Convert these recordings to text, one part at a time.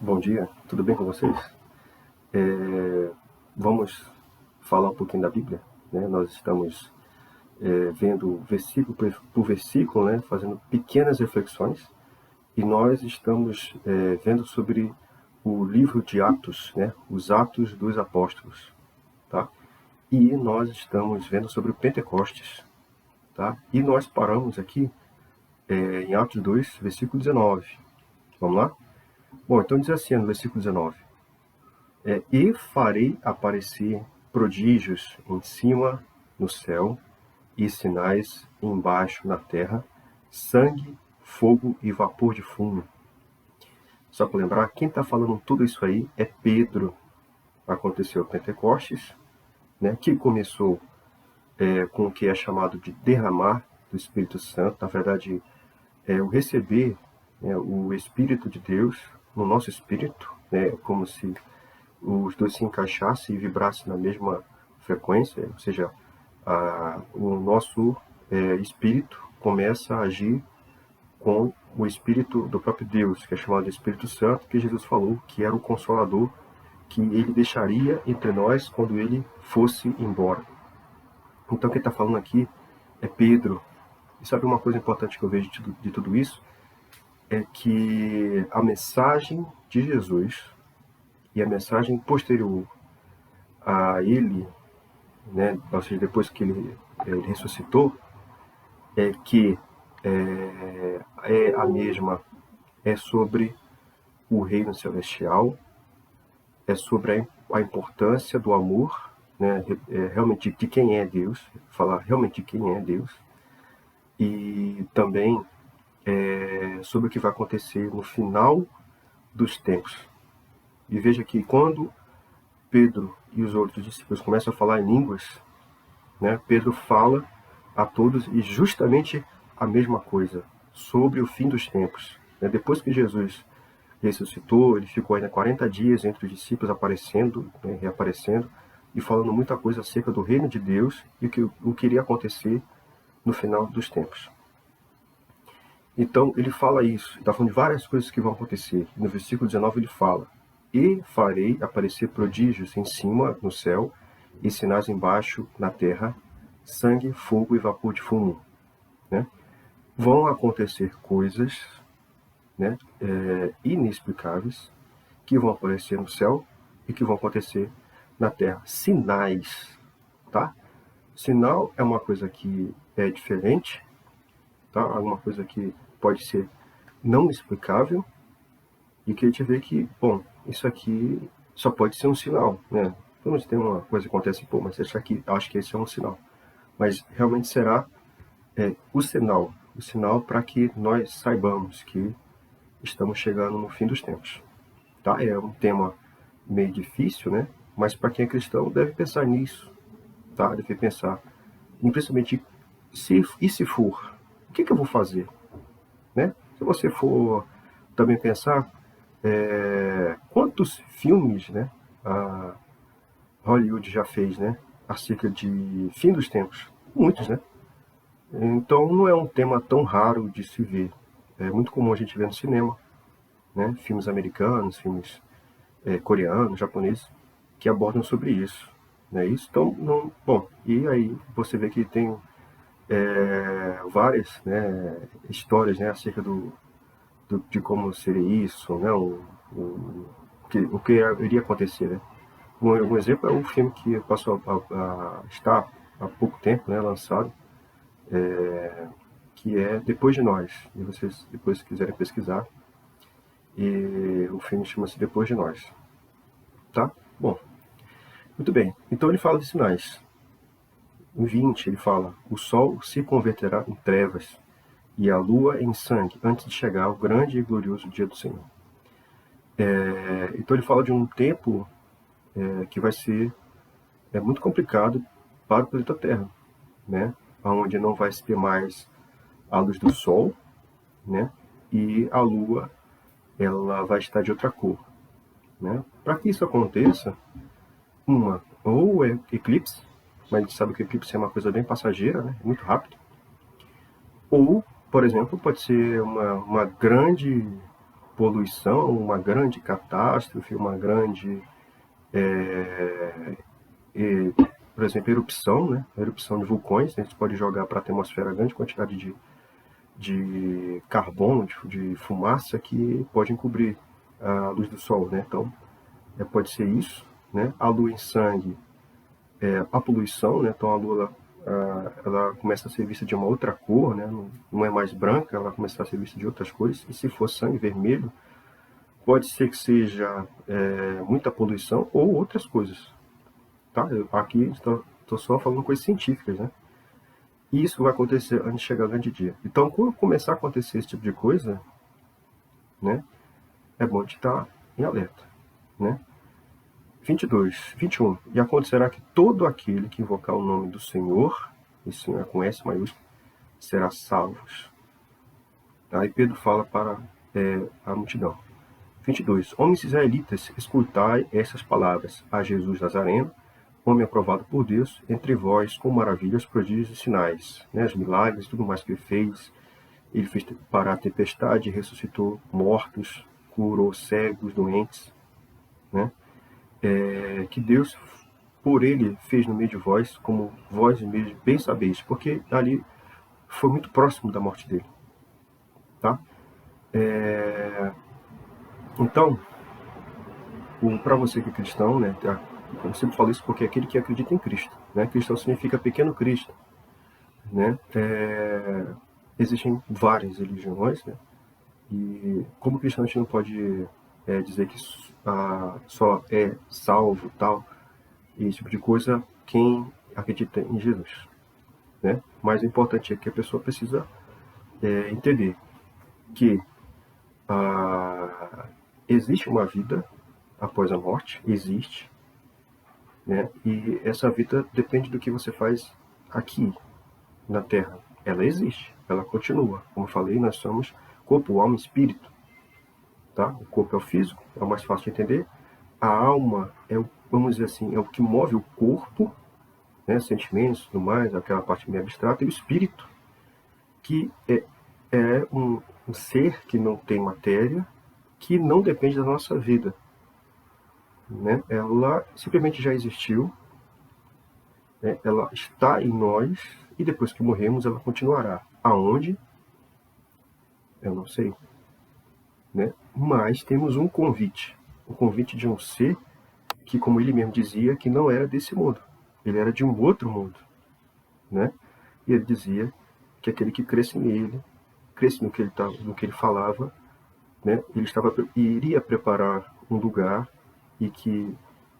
Bom dia, tudo bem com vocês? Vamos falar um pouquinho da Bíblia, né? Nós estamos vendo versículo por versículo, né? Fazendo pequenas reflexões, e nós estamos vendo sobre o livro de Atos, né? Os Atos dos Apóstolos, tá? E nós estamos vendo sobre o Pentecostes, tá? E nós paramos aqui em Atos 2, versículo 19. Vamos lá? Bom, então diz assim no versículo 19. E farei aparecer prodígios em cima no céu e sinais embaixo na terra, sangue, fogo e vapor de fumo. Só para lembrar, quem está falando tudo isso aí é Pedro. Aconteceu o Pentecostes, né, que começou com o que é chamado de derramar do Espírito Santo. Na verdade, o receber o Espírito de Deus no nosso espírito, né, como se os dois se encaixassem e vibrassem na mesma frequência, ou seja, o nosso espírito começa a agir com o espírito do próprio Deus, que é chamado de Espírito Santo, que Jesus falou que era o Consolador, que ele deixaria entre nós quando ele fosse embora. Então quem está falando aqui é Pedro. E sabe uma coisa importante que eu vejo de tudo isso? É que a mensagem de Jesus e a mensagem posterior a ele, né, ou seja, depois que ele ressuscitou, é que é a mesma, é sobre o reino celestial, é sobre a importância do amor, né, realmente de quem é Deus, falar realmente de quem é Deus, e também sobre o que vai acontecer no final dos tempos. E veja que quando Pedro e os outros discípulos começam a falar em línguas, né, Pedro fala a todos e justamente a mesma coisa, sobre o fim dos tempos. Depois que Jesus ressuscitou, ele ficou ainda 40 dias entre os discípulos, aparecendo, reaparecendo, e falando muita coisa acerca do reino de Deus e o que iria acontecer no final dos tempos. Então ele fala isso, está falando de várias coisas que vão acontecer. No versículo 19 ele fala: e farei aparecer prodígios em cima no céu e sinais embaixo na terra, sangue, fogo e vapor de fumo. Né? Vão acontecer coisas, né, inexplicáveis, que vão aparecer no céu e que vão acontecer na terra. Sinais, tá? Sinal é uma coisa que é diferente, tá? Alguma coisa que pode ser não explicável e que a gente vê que, bom, isso aqui só pode ser um sinal, né? Quando tem uma coisa que acontece, pô, mas acho que esse é um sinal. Mas realmente será o sinal para que nós saibamos que estamos chegando no fim dos tempos. Tá? É um tema meio difícil, né? Mas para quem é cristão deve pensar nisso, tá? Deve pensar, principalmente, se for, o que eu vou fazer, né? Se você for também pensar, quantos filmes, né, a Hollywood já fez, né, acerca de fim dos tempos? Muitos, né? Então não é um tema tão raro de se ver. É muito comum a gente ver no cinema, né? Filmes americanos, filmes coreanos, japoneses, que abordam sobre isso. Né? Isso então, não, bom, e aí você vê que tem várias, né, histórias, né, acerca de como seria isso, né, o que iria acontecer. Né? Um exemplo é o filme que passou a estar há pouco tempo, né, lançado, que é Depois de Nós. E vocês depois quiserem pesquisar, e o filme chama-se Depois de Nós. Tá? Bom, muito bem. Então ele fala de sinais. Em 20 ele fala: o sol se converterá em trevas e a lua em sangue antes de chegar ao grande e glorioso dia do Senhor. Então ele fala de um tempo que vai ser muito complicado para o planeta Terra, né? Onde não vai se ter mais a luz do sol, né? E a lua ela vai estar de outra cor, né? Para que isso aconteça, ou é eclipse, mas a gente sabe que o eclipse é uma coisa bem passageira, né? Muito rápido. Ou, por exemplo, pode ser uma grande poluição, uma grande catástrofe, uma grande, por exemplo, erupção, né? Erupção de vulcões, a gente pode jogar para a atmosfera grande quantidade de carbono, de fumaça que pode encobrir a luz do sol, né? Então, pode ser isso, né? A lua em sangue, a poluição, né? Então a lua ela começa a ser vista de uma outra cor, né? Não é mais branca, ela começa a ser vista de outras cores. E se for sangue vermelho, pode ser que seja muita poluição ou outras coisas, tá? Eu aqui estou só falando coisas científicas, né? E isso vai acontecer antes de chegar o grande dia. Então, quando começar a acontecer esse tipo de coisa, né? É bom de estar em alerta, né? 22, 21. E acontecerá que todo aquele que invocar o nome do Senhor, e Senhor é com S maiúsculo, será salvo. Aí Pedro fala para a multidão. 22. Homens israelitas, escutai essas palavras a Jesus Nazareno, homem aprovado por Deus, entre vós com maravilhas, prodígios e sinais, né? Os milagres, tudo mais que ele fez. Ele fez parar a tempestade, ressuscitou mortos, curou cegos, doentes, né? Que Deus, por ele, fez no meio de vós, como vós mesmos bem sabeis, porque ali foi muito próximo da morte dele, tá? Então, para você que é cristão, né? Eu sempre falo isso porque é aquele que acredita em Cristo, né? Cristão significa pequeno Cristo, né? Existem várias religiões, né? E como cristão a gente não pode dizer que só é salvo, tal, e esse tipo de coisa, quem acredita em Jesus, né? Mas o importante é que a pessoa precisa entender que existe uma vida após a morte, existe, né? E essa vida depende do que você faz aqui na Terra. Ela existe, ela continua. Como eu falei, nós somos corpo, alma e espírito, tá? O corpo é o físico, é o mais fácil de entender. A alma vamos dizer assim, é o que move o corpo, né? Sentimentos, tudo mais, aquela parte meio abstrata, e o espírito, que é um ser que não tem matéria, que não depende da nossa vida, né? Ela simplesmente já existiu, né? Ela está em nós e depois que morremos ela continuará. Aonde? Eu não sei, né? Mas temos um convite, o convite de um ser que, como ele mesmo dizia, que não era desse mundo, ele era de um outro mundo, né? E ele dizia que aquele que cresce nele, cresce no que ele falava, né? Ele iria preparar um lugar e que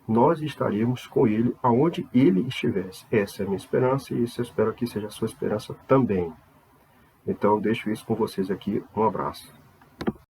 nós estaríamos com ele aonde ele estivesse. Essa é a minha esperança e isso eu espero que seja a sua esperança também. Então, deixo isso com vocês aqui. Um abraço.